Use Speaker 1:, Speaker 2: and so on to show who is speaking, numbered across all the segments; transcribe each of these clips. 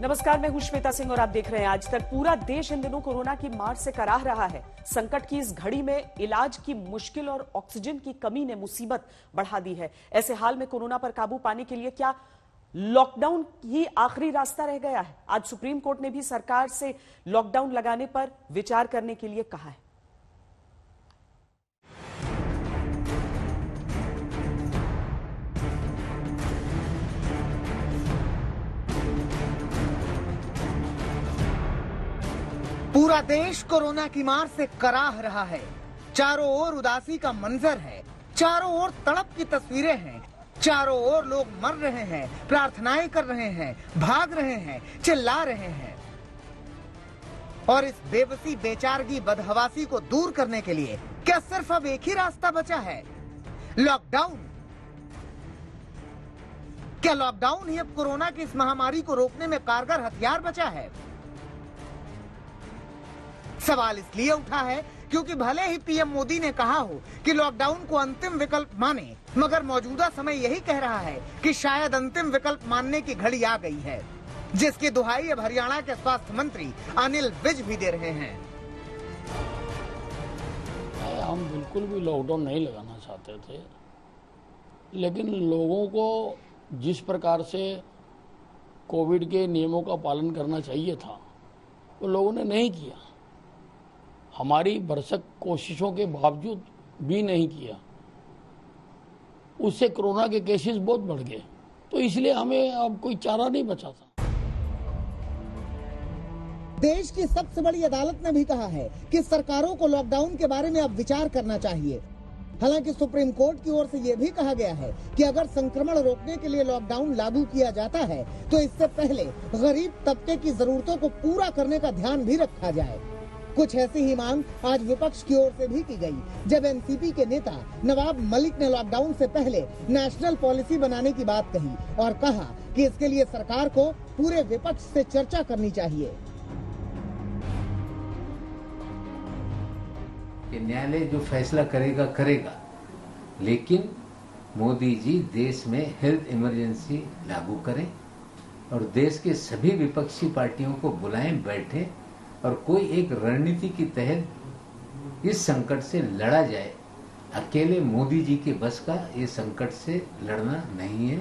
Speaker 1: नमस्कार, मैं हूं श्वेता सिंह और आप देख रहे हैं आज तक। पूरा देश इन दिनों कोरोना की मार से कराह रहा है। संकट की इस घड़ी में इलाज की मुश्किल और ऑक्सीजन की कमी ने मुसीबत बढ़ा दी है। ऐसे हाल में कोरोना पर काबू पाने के लिए क्या लॉकडाउन ही आखिरी रास्ता रह गया है? आज सुप्रीम कोर्ट ने भी सरकार से लॉकडाउन लगाने पर विचार करने के लिए कहा है।
Speaker 2: पूरा देश कोरोना की मार से कराह रहा है। चारों ओर उदासी का मंजर है, चारों ओर तड़प की तस्वीरें हैं, चारों ओर लोग मर रहे हैं, प्रार्थनाएं कर रहे हैं, भाग रहे हैं, चिल्ला रहे हैं। और इस बेबसी, बेचारगी, बदहवासी को दूर करने के लिए क्या सिर्फ अब एक ही रास्ता बचा है? लॉकडाउन। क्या लॉकडाउन ही अब कोरोना की इस महामारी को रोकने में कारगर हथियार बचा है? सवाल इसलिए उठा है क्योंकि भले ही पीएम मोदी ने कहा हो कि लॉकडाउन को अंतिम विकल्प माने, मगर मौजूदा समय यही कह रहा है कि शायद अंतिम विकल्प मानने की घड़ी आ गई है, जिसकी दुहाई अब हरियाणा के स्वास्थ्य मंत्री अनिल विज भी दे रहे हैं।
Speaker 3: हम बिल्कुल भी लॉकडाउन नहीं लगाना चाहते थे, लेकिन लोगों को जिस प्रकार से कोविड के नियमों का पालन करना चाहिए था वो लोगों ने नहीं किया। हमारी भरसक कोशिशों के बावजूद भी नहीं किया। उससे कोरोना के केसेस बहुत बढ़ गए, तो इसलिए हमें अब कोई चारा नहीं बचा था।
Speaker 2: देश की सबसे बड़ी अदालत ने भी कहा है कि सरकारों को लॉकडाउन के बारे में अब विचार करना चाहिए। हालांकि सुप्रीम कोर्ट की ओर से यह भी कहा गया है कि अगर संक्रमण रोकने के लिए लॉकडाउन लागू किया जाता है तो इससे पहले गरीब तबके की जरूरतों को पूरा करने का ध्यान भी रखा जाए। कुछ ऐसी ही मांग आज विपक्ष की ओर से भी की गई, जब एनसीपी के नेता नवाब मलिक ने लॉकडाउन से पहले नेशनल पॉलिसी बनाने की बात कही और कहा कि इसके लिए सरकार को पूरे विपक्ष से चर्चा करनी चाहिए।
Speaker 4: न्यायालय जो फैसला करेगा करेगा, लेकिन मोदी जी देश में हेल्थ इमरजेंसी लागू करें और देश के सभी विपक्षी पार्टियों को बुलाएं, बैठें और कोई एक रणनीति के तहत इस संकट से लड़ा जाए। अकेले मोदी जी के बस का ये संकट से लड़ना नहीं है।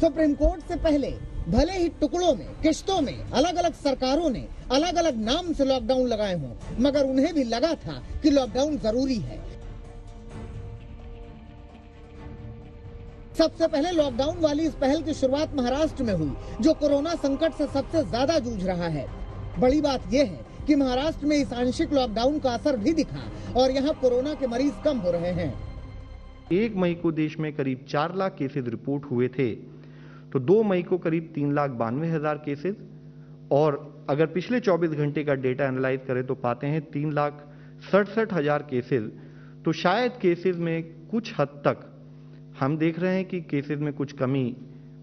Speaker 2: सुप्रीम कोर्ट से पहले भले ही टुकड़ों में, किश्तों में अलग अलग सरकारों ने अलग अलग नाम से लॉकडाउन लगाए हों, मगर उन्हें भी लगा था कि लॉकडाउन जरूरी है। सबसे पहले लॉकडाउन वाली इस पहल की शुरुआत महाराष्ट्र में हुई, जो कोरोना संकट से सबसे ज्यादा जूझ रहा है। बड़ी बात यह है कि महाराष्ट्र में इस आंशिक लॉकडाउन का असर भी दिखा और यहाँ कोरोना के मरीज कम हो रहे हैं।
Speaker 5: 1 मई को देश में करीब 4 लाख केसेज रिपोर्ट हुए थे, तो 2 मई को करीब 3,92,000 केसेज, और अगर पिछले 24 घंटे का डेटा एनालाइज करें तो पाते हैं 3,67,000 केसेज। तो शायद केसेज में कुछ हद तक हम देख रहे हैं कि केसेस में कुछ कमी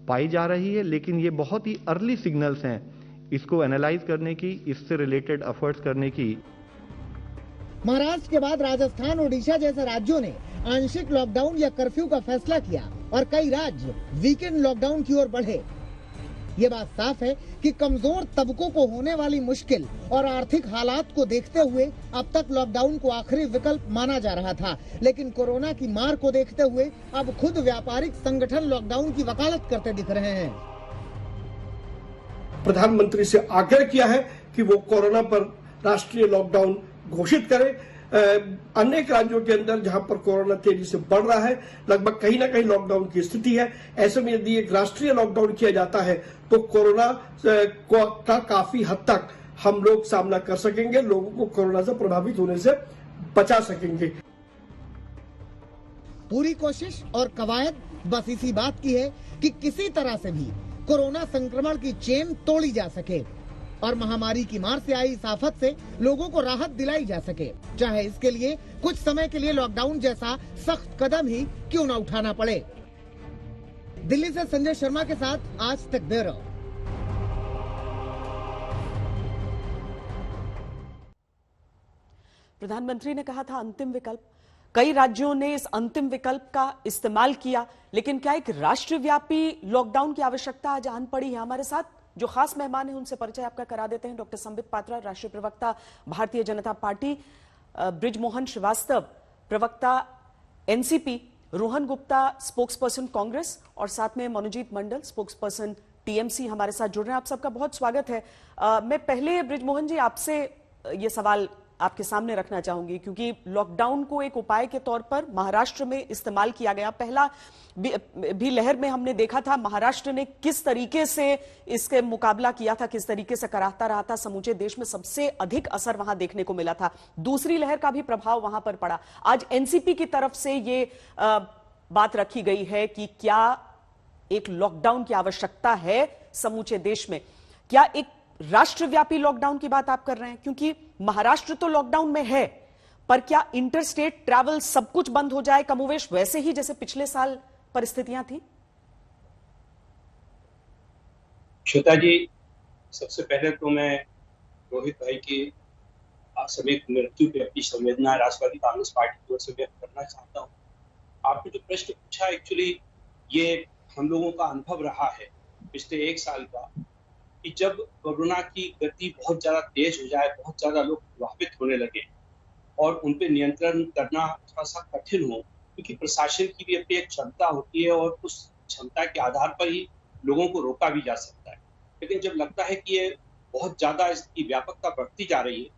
Speaker 5: पाई जा रही है, लेकिन ये बहुत ही अर्ली सिग्नल्स हैं इसको एनालाइज करने की, इससे रिलेटेड एफर्ट्स करने की।
Speaker 2: महाराष्ट्र के बाद राजस्थान, ओडिशा जैसे राज्यों ने आंशिक लॉकडाउन या कर्फ्यू का फैसला किया और कई राज्य वीकेंड लॉकडाउन की ओर बढ़े। ये बात साफ है कि कमजोर तबकों को होने वाली मुश्किल और आर्थिक हालात को देखते हुए अब तक लॉकडाउन को आखिरी विकल्प माना जा रहा था, लेकिन कोरोना की मार को देखते हुए अब खुद व्यापारिक संगठन लॉकडाउन की वकालत करते दिख रहे हैं।
Speaker 6: प्रधानमंत्री से आग्रह किया है कि वो कोरोना पर राष्ट्रीय लॉकडाउन घोषित करें। अनेक राज्यों के अंदर जहां पर कोरोना तेजी से बढ़ रहा है, लगभग कहीं ना कहीं लॉकडाउन की स्थिति है। ऐसे में यदि एक राष्ट्रीय लॉकडाउन किया जाता है तो कोरोना का काफी हद तक हम लोग सामना कर सकेंगे, लोगों को कोरोना से प्रभावित होने से बचा सकेंगे।
Speaker 2: पूरी कोशिश और कवायद बस इसी बात की है कि किसी तरह से भी कोरोना संक्रमण की चेन तोड़ी जा सके और महामारी की मार से आई इस आफत से लोगों को राहत दिलाई जा सके, चाहे इसके लिए कुछ समय के लिए लॉकडाउन जैसा सख्त कदम ही क्यों न उठाना पड़े। दिल्ली से संजय शर्मा के साथ आज तक ब्यूरो।
Speaker 1: प्रधानमंत्री ने कहा था अंतिम विकल्प। कई राज्यों ने इस अंतिम विकल्प का इस्तेमाल किया, लेकिन क्या एक राष्ट्रव्यापी लॉकडाउन की आवश्यकता आज आन पड़ी है? हमारे साथ जो खास मेहमान हैं उनसे परिचय आपका करा देते हैं। डॉक्टर संबित पात्रा, राष्ट्रीय प्रवक्ता भारतीय जनता पार्टी, ब्रिजमोहन श्रीवास्तव, प्रवक्ता एनसीपी, रोहन गुप्ता, स्पोक्सपर्सन कांग्रेस, और साथ में मनोजीत मंडल, स्पोक्सपर्सन टीएमसी हमारे साथ जुड़ रहे हैं। आप सबका बहुत स्वागत है। मैं पहले ब्रिजमोहन जी आपसे ये सवाल आपके सामने रखना चाहूंगी, क्योंकि लॉकडाउन को एक उपाय के तौर पर महाराष्ट्र में इस्तेमाल किया गया। पहला भी लहर में हमने देखा था महाराष्ट्र ने किस तरीके से इसके मुकाबला किया था, किस तरीके से कराता रहा था। समूचे देश में सबसे अधिक असर वहां देखने को मिला था। दूसरी लहर का भी प्रभाव वहां पर पड़ा। आज एनसीपी की तरफ से ये बात रखी गई है कि क्या एक लॉकडाउन की आवश्यकता है समूचे देश में। क्या एक राष्ट्रव्यापी लॉकडाउन की बात आप कर रहे हैं? क्योंकि महाराष्ट्र तो लॉकडाउन में है, पर क्या इंटरस्टेट ट्रैवल सब कुछ बंद हो जाए कमोवेश वैसे ही जैसे पिछले साल परिस्थितियां थी?
Speaker 7: श्वेता जी, सबसे पहले तो मैं रोहित भाई की असामयिक मृत्यु पे अपनी संवेदना राष्ट्रवादी कांग्रेस पार्टी की ओर से व्यक्त करना चाहता हूँ। आपने जो प्रश्न पूछा, एक्चुअली ये हम लोगों का अनुभव रहा है पिछले एक साल का, कि जब कोरोना की गति बहुत ज्यादा तेज हो जाए, बहुत ज्यादा लोग प्रभावित होने लगे और उन पे नियंत्रण करना थोड़ा सा कठिन हो, क्योंकि प्रशासन की भी अपनी एक क्षमता होती है और उस क्षमता के आधार पर ही लोगों को रोका भी जा सकता है। लेकिन जब लगता है कि ये बहुत ज्यादा इसकी व्यापकता बढ़ती जा रही है,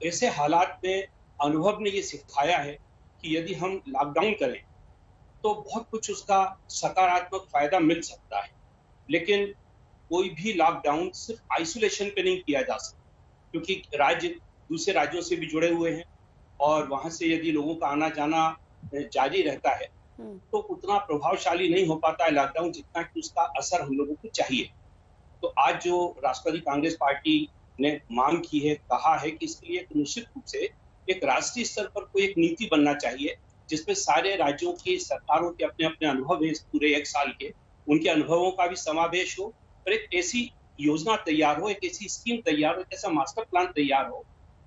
Speaker 7: ऐसे हालात में अनुभव ने ये सिखाया है कि यदि हम लॉकडाउन करें तो बहुत कुछ उसका सकारात्मक फायदा मिल सकता है। लेकिन कोई भी लॉकडाउन सिर्फ आइसोलेशन पे नहीं किया जा सकता, क्योंकि राज्य दूसरे राज्यों से भी जुड़े हुए हैं और वहां से यदि लोगों का आना जाना जारी रहता है तो उतना प्रभावशाली नहीं हो पाता है लॉकडाउन जितना कि उसका असर हम लोगों को चाहिए। तो आज जो राष्ट्रवादी कांग्रेस पार्टी ने मांग की है, कहा है कि इसके लिए एक निश्चित रूप से एक राष्ट्रीय स्तर पर कोई एक नीति बनना चाहिए, जिसमें सारे राज्यों की सरकारों के अपने अपने अनुभव है इस पूरे एक साल के, उनके अनुभवों का भी समावेश हो और एक ऐसी योजना तैयार हो, एक ऐसी स्कीम तैयार हो, एक ऐसा मास्टर प्लान तैयार हो,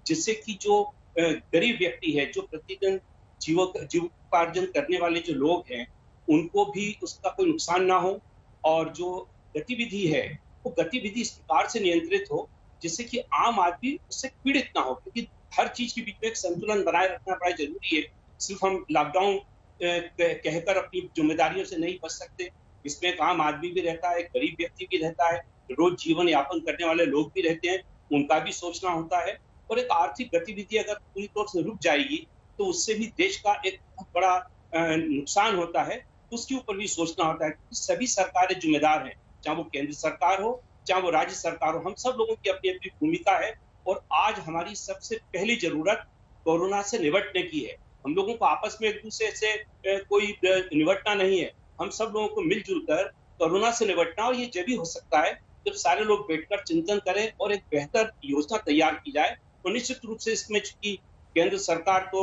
Speaker 7: जिससे कि जो गरीब व्यक्ति है, जो प्रतिदिन जीविकोपार्जन करने वाले जो लोग हैं, उनको भी उसका कोई नुकसान ना हो और जो गतिविधि है वो गतिविधि इस प्रकार से नियंत्रित हो जिससे कि आम आदमी उससे पीड़ित ना हो, क्योंकि हर चीज के बीच में एक संतुलन बनाए रखना बड़ा जरूरी है। सिर्फ हम लॉकडाउन कहकर अपनी जिम्मेदारियों से नहीं बच सकते। इसमें एक आम आदमी भी रहता है, गरीब व्यक्ति भी रहता है, रोज जीवन यापन करने वाले लोग भी रहते हैं, उनका भी सोचना होता है। और एक आर्थिक गतिविधि अगर पूरी तौर से रुक जाएगी तो उससे भी देश का एक बहुत बड़ा नुकसान होता है, उसके ऊपर भी सोचना होता है। सभी सरकारें जिम्मेदार हैं, चाहे वो केंद्र सरकार हो चाहे वो राज्य सरकार हो, हम सब लोगों की अपनी अपनी भूमिका है। और आज हमारी सबसे पहली जरूरत कोरोना से निपटने की है। हम लोगों को आपस में एक दूसरे से कोई निपटना नहीं है, हम सब लोगों को मिलजुल कर कोरोना से निपटना। और ये जब भी हो सकता है जब सारे लोग बैठकर चिंतन करें और एक बेहतर योजना तैयार की जाए। तो निश्चित रूप से इसमें चूंकि केंद्र सरकार तो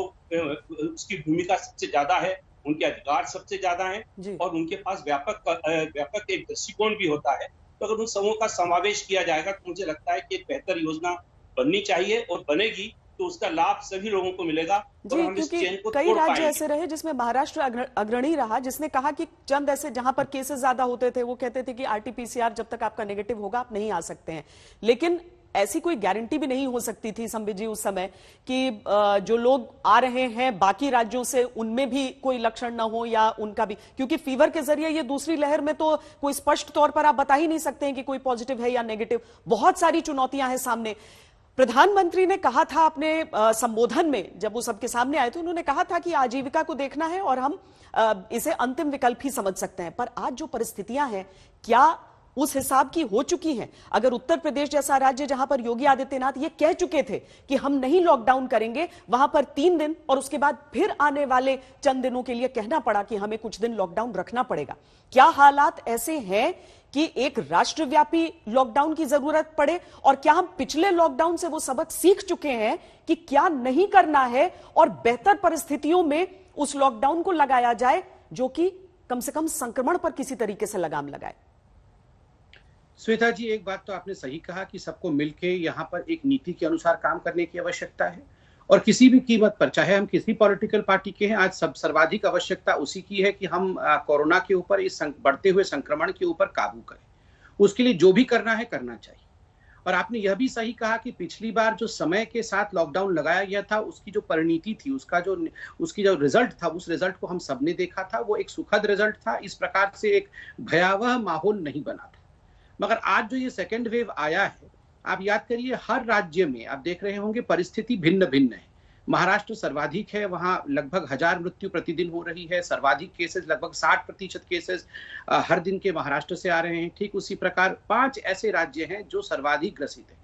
Speaker 7: उसकी भूमिका सबसे ज्यादा है, उनके अधिकार सबसे ज्यादा हैं और उनके पास व्यापक एक दृष्टिकोण भी होता है। तो अगर उन सबों का समावेश किया जाएगा तो मुझे लगता है कि एक बेहतर योजना बननी चाहिए और बनेगी तो उसका लाभ सभी लोगों को मिलेगा।
Speaker 1: जी, क्योंकि कई राज्य ऐसे रहे जिसमें महाराष्ट्र अग्रणी रहा, जिसने कहा कि चंद ऐसे जहां पर केसेस ज्यादा होते थे वो कहते थे कि आरटीपीसीआर जब तक आपका नेगेटिव होगा आप नहीं आ सकते हैं। लेकिन ऐसी कोई गारंटी भी नहीं हो सकती थी संबित जी उस समय कि जो लोग आ रहे हैं बाकी राज्यों से उनमें भी कोई लक्षण ना हो या उनका भी, क्योंकि फीवर के जरिए ये दूसरी लहर में तो कोई स्पष्ट तौर पर आप बता ही नहीं सकते हैं कि कोई पॉजिटिव है या नेगेटिव। बहुत सारी चुनौतियां हैं सामने। प्रधानमंत्री ने कहा था अपने संबोधन में, जब वो सबके सामने आए थे, उन्होंने कहा था कि आजीविका को देखना है और हम इसे अंतिम विकल्प ही समझ सकते हैं। पर आज जो परिस्थितियां हैं क्या उस हिसाब की हो चुकी हैं? अगर उत्तर प्रदेश जैसा राज्य जहां पर योगी आदित्यनाथ ये कह चुके थे कि हम नहीं लॉकडाउन करेंगे, वहां पर 3 दिन और उसके बाद फिर आने वाले चंद दिनों के लिए कहना पड़ा कि हमें कुछ दिन लॉकडाउन रखना पड़ेगा। क्या हालात ऐसे हैं कि एक राष्ट्रव्यापी लॉकडाउन की जरूरत पड़े? और क्या हम पिछले लॉकडाउन से वो सबक सीख चुके हैं कि क्या नहीं करना है और बेहतर परिस्थितियों में उस लॉकडाउन को लगाया जाए जो कि कम से कम संक्रमण पर किसी तरीके से लगाम लगाए?
Speaker 8: श्वेता जी, एक बात तो आपने सही कहा कि सबको मिलकर यहाँ पर एक नीति के अनुसार काम करने की आवश्यकता है और किसी भी कीमत पर, चाहे हम किसी पॉलिटिकल पार्टी के हैं, आज सब सर्वाधिक आवश्यकता उसी की है कि हम कोरोना के ऊपर, इस बढ़ते हुए संक्रमण के ऊपर काबू करें। उसके लिए जो भी करना है करना चाहिए। और आपने यह भी सही कहा कि पिछली बार जो समय के साथ लॉकडाउन लगाया गया था, उसकी जो परिणति थी, उसकी जो रिजल्ट था, उस रिजल्ट को हम सबने देखा था। वो एक सुखद रिजल्ट था। इस प्रकार से एक भयावह माहौल नहीं बना था। मगर आज जो ये सेकेंड वेव आया है, आप याद करिए, हर राज्य में आप देख रहे होंगे परिस्थिति भिन्न भिन्न है। महाराष्ट्र सर्वाधिक है, वहां लगभग 1000 मृत्यु प्रतिदिन हो रही है। सर्वाधिक केसेस, लगभग 60% केसेस हर दिन के महाराष्ट्र से आ रहे हैं। ठीक उसी प्रकार 5 ऐसे राज्य हैं जो सर्वाधिक ग्रसित हैं,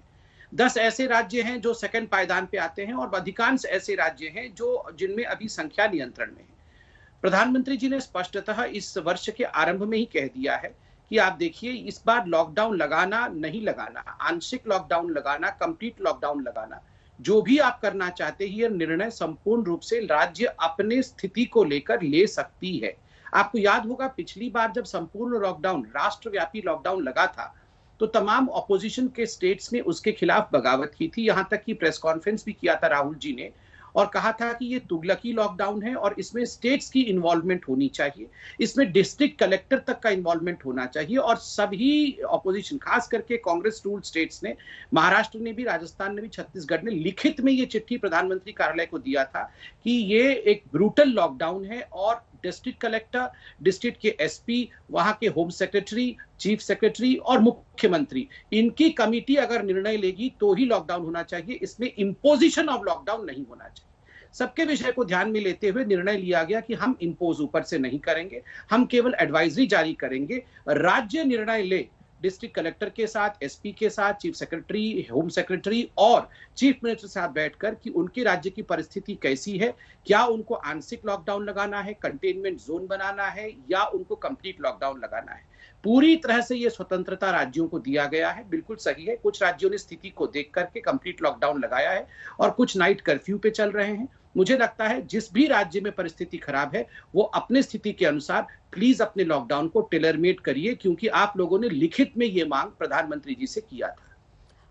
Speaker 8: 10 ऐसे राज्य हैं जो सेकंड पायदान पे आते हैं, और अधिकांश ऐसे राज्य हैं जिनमें अभी संख्या नियंत्रण में है। प्रधानमंत्री जी ने स्पष्टतः इस वर्ष के आरंभ में ही कह दिया है कि आप देखिए, इस बार लॉकडाउन लगाना नहीं लगाना, आंशिक लॉकडाउन लगाना, कंप्लीट लॉकडाउन लगाना, जो भी आप करना चाहते हैं, यह निर्णय संपूर्ण रूप से राज्य अपने स्थिति को लेकर ले सकती है। आपको याद होगा पिछली बार जब संपूर्ण लॉकडाउन, राष्ट्रव्यापी लॉकडाउन लगा था, तो तमाम ऑपोजिशन के स्टेट्स ने उसके खिलाफ बगावत की थी। यहां तक कि प्रेस कॉन्फ्रेंस भी किया था राहुल जी ने, और कहा था कि ये तुगलकी लॉकडाउन है और इसमें स्टेट्स की इन्वॉल्वमेंट होनी चाहिए, इसमें डिस्ट्रिक्ट कलेक्टर तक का इन्वॉल्वमेंट होना चाहिए। और सभी ऑपोजिशन, खास करके कांग्रेस रूल्ड स्टेट्स ने, महाराष्ट्र ने भी, राजस्थान ने भी, छत्तीसगढ़ ने लिखित में ये चिट्ठी प्रधानमंत्री कार्यालय को दिया था कि ये एक ब्रूटल लॉकडाउन है, और डिस्ट्रिक्ट कलेक्टर, डिस्ट्रिक्ट के एसपी, वहां के होम सेक्रेटरी, चीफ सेक्रेटरी और मुख्यमंत्री, इनकी कमिटी अगर निर्णय लेगी तो ही लॉकडाउन होना चाहिए, इसमें इंपोजिशन ऑफ लॉकडाउन नहीं होना चाहिए। सबके विषय को ध्यान में लेते हुए निर्णय लिया गया कि हम इंपोज ऊपर से नहीं करेंगे, हम केवल एडवाइजरी जारी करेंगे। राज्य निर्णय ले, डिस्ट्रिक्ट कलेक्टर के साथ, एसपी के साथ, चीफ सेक्रेटरी, होम सेक्रेटरी और चीफ मिनिस्टर के साथ बैठकर कि उनके राज्य की परिस्थिति कैसी है, क्या उनको आंशिक लॉकडाउन लगाना है, कंटेनमेंट जोन बनाना है, या उनको कंप्लीट लॉकडाउन लगाना है। पूरी तरह से ये स्वतंत्रता राज्यों को दिया गया है। बिल्कुल सही है, कुछ राज्यों ने स्थिति को देख करके कंप्लीट लॉकडाउन लगाया है और कुछ नाइट कर्फ्यू पे चल रहे हैं। मुझे लगता है जिस भी राज्य में परिस्थिति खराब है, वो अपने स्थिति के अनुसार प्लीज अपने लॉकडाउन को टेलर मेड करिए, क्योंकि आप लोगों ने लिखित में ये मांग प्रधानमंत्री जी से किया था।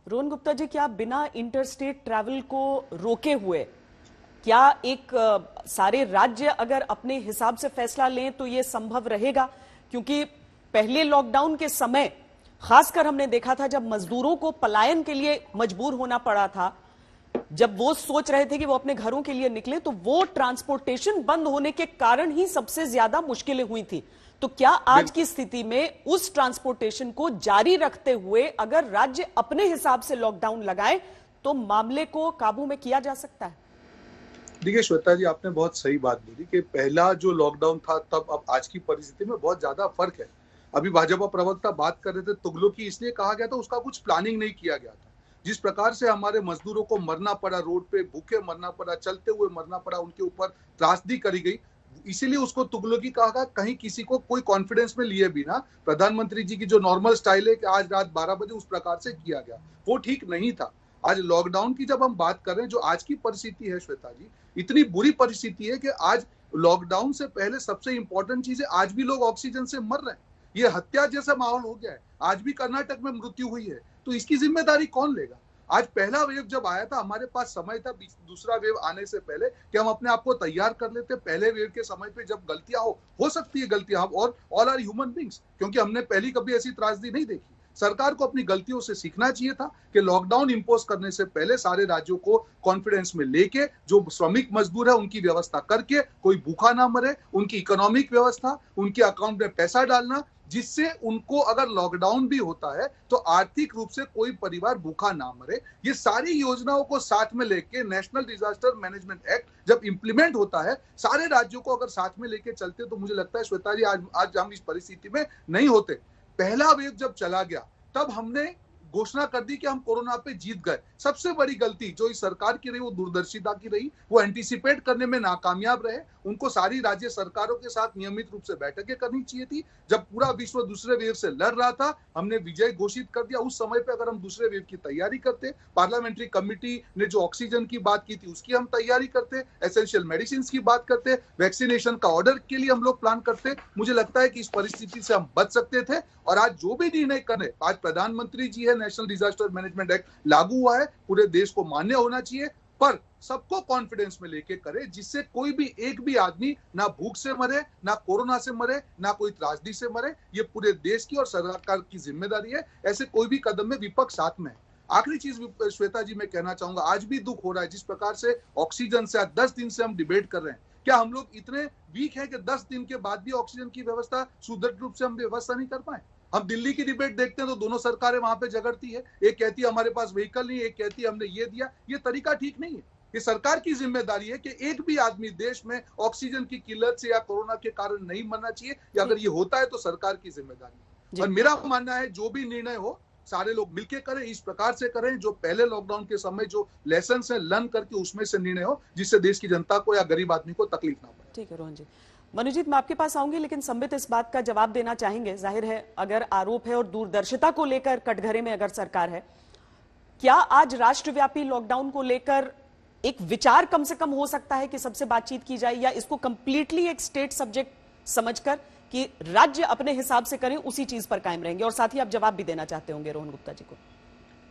Speaker 1: रोहन गुप्ता जी, क्या बिना इंटरस्टेट ट्रैवल को रोके हुए, क्या एक सारे राज्य अगर अपने हिसाब से फैसला लें तो ये संभव रहेगा? क्योंकि पहले लॉकडाउन के समय खासकर हमने देखा था जब मजदूरों को पलायन के लिए मजबूर होना पड़ा था, जब वो सोच रहे थे कि वो अपने घरों के लिए निकले, तो वो ट्रांसपोर्टेशन बंद होने के कारण ही सबसे ज्यादा मुश्किलें हुई थी। तो क्या आज की स्थिति में उस ट्रांसपोर्टेशन को जारी रखते हुए अगर राज्य अपने हिसाब से लॉकडाउन लगाए तो मामले को काबू में किया जा सकता है?
Speaker 9: देखिए श्वेता जी, आपने बहुत सही बात बोली कि पहला जो लॉकडाउन था तब अब आज की परिस्थिति में बहुत ज्यादा फर्क है। अभी भाजपा प्रवक्ता बात कर रहे थे, तुगलकी इसलिए कहा गया था, उसका कुछ प्लानिंग नहीं किया गया था। जिस प्रकार से हमारे मजदूरों को मरना पड़ा, रोड पे भूखे मरना पड़ा, चलते हुए मरना पड़ा, उनके ऊपर त्रासदी करी गई, इसीलिए उसको तुगलकी कहा गया। कहीं किसी को कोई कॉन्फिडेंस में लिए बिना प्रधानमंत्री जी की जो नॉर्मल स्टाइल है कि आज रात 12 बजे, उस प्रकार से किया गया, वो ठीक नहीं था। आज लॉकडाउन की जब हम बात कर रहे हैं, जो आज की परिस्थिति है श्वेता जी, इतनी बुरी परिस्थिति है कि आज लॉकडाउन से पहले सबसे इंपॉर्टेंट चीज है, आज भी लोग ऑक्सीजन से मर रहे हैं। ये हत्या जैसा माहौल हो गया है। आज भी कर्नाटक में मृत्यु हुई है, तो इसकी जिम्मेदारी कौन लेगा? आज पहला वेव जब आया था, हमारे पास समय था दूसरा वेव आने से पहले कि हम अपने आप को तैयार कर लेते। पहले वेव के समय पे जब गलतियां हो सकती है गलतियां, और ऑल आर ह्यूमन बींग्स, क्योंकि हमने पहली कभी ऐसी त्रासदी नहीं देखी। सरकार को अपनी गलतियों से सीखना चाहिए था कि लॉकडाउन इंपोज करने से पहले सारे राज्यों को कॉन्फिडेंस में लेके, जो श्रमिक मजदूर है उनकी व्यवस्था करके, कोई भूखा ना मरे, उनकी इकोनॉमिक व्यवस्था, उनके अकाउंट में पैसा डालना, जिससे उनको अगर लॉकडाउन भी होता है तो आर्थिक रूप से कोई परिवार भूखा ना मरे। ये सारी योजनाओं को साथ में लेके नेशनल डिजास्टर मैनेजमेंट एक्ट जब इंप्लीमेंट होता है, सारे राज्यों को अगर साथ में लेके चलते, तो मुझे लगता है श्वेता जी आज हम इस परिस्थिति में नहीं होते। पहला वेव जब चला गया तब हमने घोषणा कर दी कि हम कोरोना पे जीत गए। सबसे बड़ी गलती जो इस सरकार की रही वो दूरदर्शिता की रही, वो एंटीसिपेट करने में नाकामयाब रहे। उनको सारी राज्य सरकारों के साथ नियमित रूप से बैठकें करनी चाहिए थी। जब पूरा विश्व दूसरे वेव से लड़ रहा था, हमने विजय घोषित कर दिया। उस समय पे अगर हम दूसरे वेव की तैयारी करते, पार्लियामेंट्री कमेटी ने जो ऑक्सीजन की बात की थी उसकी हम तैयारी करते, एसेंशियल मेडिसिन की बात करते, वैक्सीनेशन का ऑर्डर के लिए हम लोग प्लान करते, मुझे लगता है कि इस परिस्थिति से हम बच सकते थे। और आज जो भी निर्णय करे, आज प्रधानमंत्री जी है, नेशनल डिजास्टर मैनेजमेंट एक्ट लागू हुआ है, पूरे देश को मान्य होना चाहिए। पर सबको कॉन्फिडेंस में लेके करे, जिससे कोई भी एक भी आदमी ना भूख से मरे, ना कोरोना से मरे, ना कोई त्रासदी से मरे। ये पूरे देश की और सरकार की जिम्मेदारी है। ऐसे कोई भी कदम में विपक्ष साथ में है। आखिरी चीज श्वेता जी मैं कहना चाहूंगा, आज भी दुख हो रहा है जिस प्रकार से ऑक्सीजन से आज 10 दिन से हम डिबेट कर रहे हैं। क्या हम लोग इतने वीक हैं कि 10 दिन के बाद भी ऑक्सीजन की व्यवस्था सुदृढ़ रूप से हम व्यवस्था नहीं कर पाए? हम दिल्ली की डिबेट देखते हैं तो दोनों सरकारें वहां पे झगड़ती है, एक कहती है हमारे पास व्हीकल नहीं, एक कहती है हमने ये दिया। ये तरीका ठीक नहीं है। ये सरकार की जिम्मेदारी है कि एक भी आदमी देश में ऑक्सीजन की किल्लत से या कोरोना के कारण नहीं मरना चाहिए, या अगर ये होता है तो सरकार की जिम्मेदारी है। और मेरा मानना है जो भी निर्णय हो सारे लोग मिलकर करें, इस प्रकार से करें जो पहले लॉकडाउन के समय जो लेसन है लर्न करके उसमें से निर्णय हो, जिससे देश की जनता को या गरीब आदमी को तकलीफ ना पड़े।
Speaker 1: ठीक है रोहन जी। मनुजीत, मैं आपके पास आऊंगी, लेकिन संबित इस बात का जवाब देना चाहेंगे। जाहिर है अगर आरोप है और दूरदर्शिता को लेकर कटघरे में अगर सरकार है, क्या आज राष्ट्रव्यापी लॉकडाउन को लेकर एक विचार कम से कम हो सकता है कि सबसे बातचीत की जाए, या इसको कंप्लीटली एक स्टेट सब्जेक्ट समझकर कि राज्य अपने हिसाब से करें, उसी चीज पर कायम रहेंगे? और साथ ही आप जवाब भी देना चाहते होंगे रोहन गुप्ता जी को।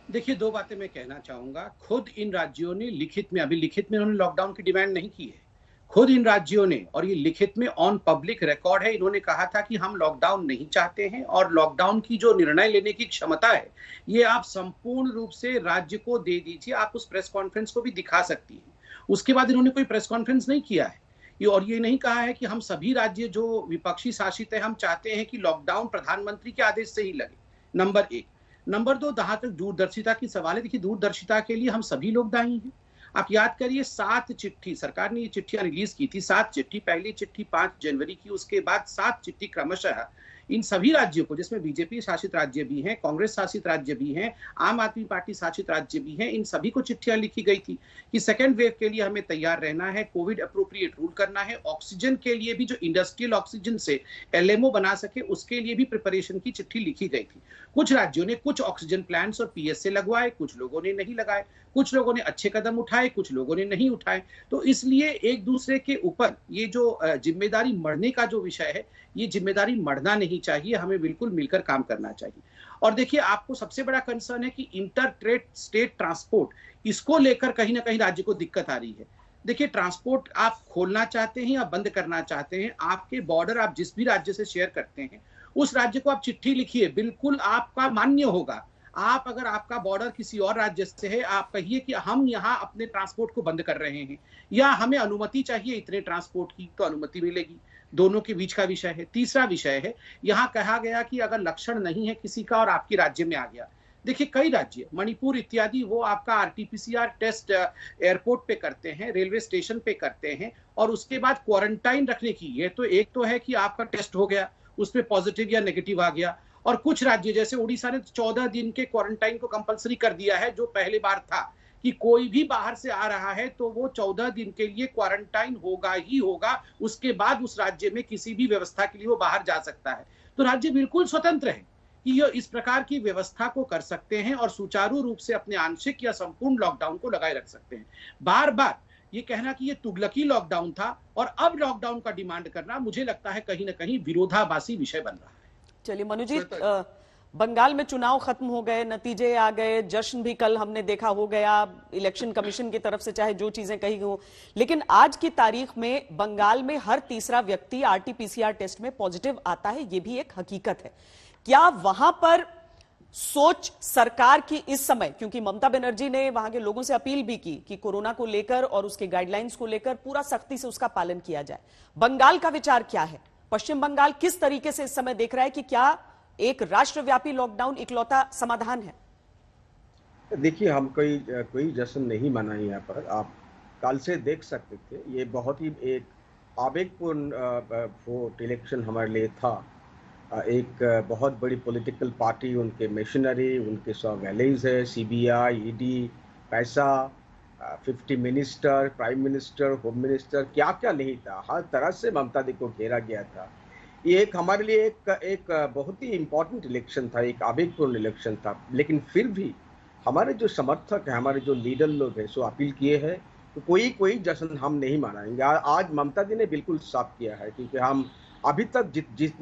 Speaker 8: देखिए, दो बातें मैं कहना चाहूंगा। खुद इन राज्यों ने लिखित में, अभी लिखित में उन्होंने लॉकडाउन की डिमांड नहीं की है। खुद इन राज्यों ने, और ये लिखित में ऑन पब्लिक रिकॉर्ड है, इन्होंने कहा था कि हम लॉकडाउन नहीं चाहते हैं, और लॉकडाउन की जो निर्णय लेने की क्षमता है ये आप संपूर्ण रूप से राज्य को दे दीजिए। आप उस प्रेस कॉन्फ्रेंस को भी दिखा सकती हैं। उसके बाद इन्होंने कोई प्रेस कॉन्फ्रेंस नहीं किया है, और ये नहीं कहा है कि हम सभी राज्य जो विपक्षी शासित है हम चाहते हैं कि लॉकडाउन प्रधानमंत्री के आदेश से ही लगे। नंबर एक। नंबर दो, जहां तक दूरदर्शिता की सवाल है, देखिए दूरदर्शिता के लिए हम सभी लोग दायी हैं। आप याद करिए, 7 चिट्ठी सरकार ने ये चिट्ठियां रिलीज की थी। 7 चिट्ठी, पहली चिट्ठी 5 जनवरी की, उसके बाद 7 चिट्ठी क्रमशः इन सभी राज्यों को, जिसमें बीजेपी शासित राज्य भी हैं, कांग्रेस शासित राज्य भी हैं, आम आदमी पार्टी शासित राज्य भी हैं, इन सभी को चिट्ठियां लिखी गई थी कि सेकेंड वेव के लिए हमें तैयार रहना है, कोविड अप्रोप्रिएट रूल करना है, ऑक्सीजन के लिए भी जो इंडस्ट्रियल ऑक्सीजन से एलएमओ बना सके उसके लिए भी प्रिपरेशन की चिट्ठी लिखी गई थी। कुछ राज्यों ने कुछ ऑक्सीजन प्लांट्स और पीएसए लगवाए, कुछ लोगों ने नहीं लगाए, कुछ लोगों ने अच्छे कदम उठाए, कुछ लोगों ने नहीं उठाए। तो इसलिए एक दूसरे के ऊपर ये जो जिम्मेदारी मढ़ने का जो विषय है, ये जिम्मेदारी मढ़ना नहीं चाहिए, हमें बिल्कुल मिलकर काम करना चाहिए। और देखिए, आपको सबसे बड़ा कंसर्न है कि इंटर स्टेट ट्रांसपोर्ट, इसको लेकर कहीं ना कहीं राज्य को दिक्कत आ रही है। देखिए, ट्रांसपोर्ट आप खोलना चाहते हैं या बंद करना चाहते हैं, आपके बॉर्डर आप जिस भी राज्य से शेयर करते हैं उस राज्य को आप चिट्ठी लिखिए, बिल्कुल आपका मान्य होगा। आप अगर आपका बॉर्डर किसी और राज्य से है, आप कहिए कि हम यहाँ अपने ट्रांसपोर्ट को बंद कर रहे हैं या हमें अनुमति चाहिए इतने ट्रांसपोर्ट की, तो अनुमति मिलेगी। दोनों के बीच का विषय है। तीसरा विषय है, यहाँ कहा गया कि अगर लक्षण नहीं है किसी का और आपके राज्य में आ गया, देखिए कई राज्य, मणिपुर इत्यादि, वो आपका आरटीपीसीआर टेस्ट एयरपोर्ट पे करते हैं, रेलवे स्टेशन पे करते हैं, और उसके बाद क्वारंटाइन रखने की। ये तो एक तो है कि आपका टेस्ट हो गया, उसमें पॉजिटिव या नेगेटिव आ गया, और कुछ राज्य जैसे उड़ीसा ने 14 दिन के क्वारंटाइन को कंपलसरी कर दिया है, जो पहले बार था कि कोई भी बाहर से आ रहा है तो वो 14 दिन के लिए क्वारंटाइन होगा ही होगा, उसके बाद उस राज्य में किसी भी व्यवस्था के लिए वो बाहर जा सकता है। तो राज्य बिल्कुल स्वतंत्र है कि ये इस प्रकार की व्यवस्था को कर सकते हैं और सुचारू रूप से अपने आंशिक या संपूर्ण लॉकडाउन को लगाए रख सकते हैं। बार बार ये कहना कि ये तुगलकी लॉकडाउन था और अब लॉकडाउन का डिमांड करना, मुझे लगता है कहीं ना कहीं विरोधाभासी विषय बन रहा है।
Speaker 1: चलिए मनुजीत, बंगाल में चुनाव खत्म हो गए, नतीजे आ गए, जश्न भी कल हमने देखा हो गया इलेक्शन कमीशन की तरफ से, चाहे जो चीजें कही हो, लेकिन आज की तारीख में बंगाल में हर तीसरा व्यक्ति आरटीपीसीआर टेस्ट में पॉजिटिव आता है, ये भी एक हकीकत है। क्या वहां पर सोच सरकार की इस समय, क्योंकि ममता बनर्जी ने वहां के लोगों से अपील भी की कि कोरोना को लेकर और उसके गाइडलाइंस को लेकर पूरा सख्ती से उसका पालन किया जाए, बंगाल का विचार क्या है? पश्चिम बंगाल किस तरीके से इस समय देख रहा है कि क्या एक राष्ट्रव्यापी लॉकडाउन इकलौता समाधान है?
Speaker 10: देखिए, हम कोई जश्न नहीं मनाए यहाँ पर। आप कल से देख सकते थे, ये बहुत ही एक आवेगपूर्ण वोट इलेक्शन हमारे लिए था। एक बहुत बड़ी पॉलिटिकल पार्टी, उनके मशीनरी, उनके 100 वैलीज है, सीबीआई, ईडी, पैसा, 50 minister, prime minister, home minister, क्या क्या नहीं था, हर तरह से ममता दी को घेरा गया था। ये एक हमारे लिए एक बहुत ही इम्पोर्टेंट इलेक्शन था, एक आवेगपूर्ण इलेक्शन था। लेकिन फिर भी हमारे जो समर्थक हैं, हमारे जो लीडर लोग हैं, सो अपील किए हैं तो कोई जश्न हम नहीं मनाएंगे। आज ममता दी ने बिल्कुल साफ किया है, क्योंकि हम अभी तक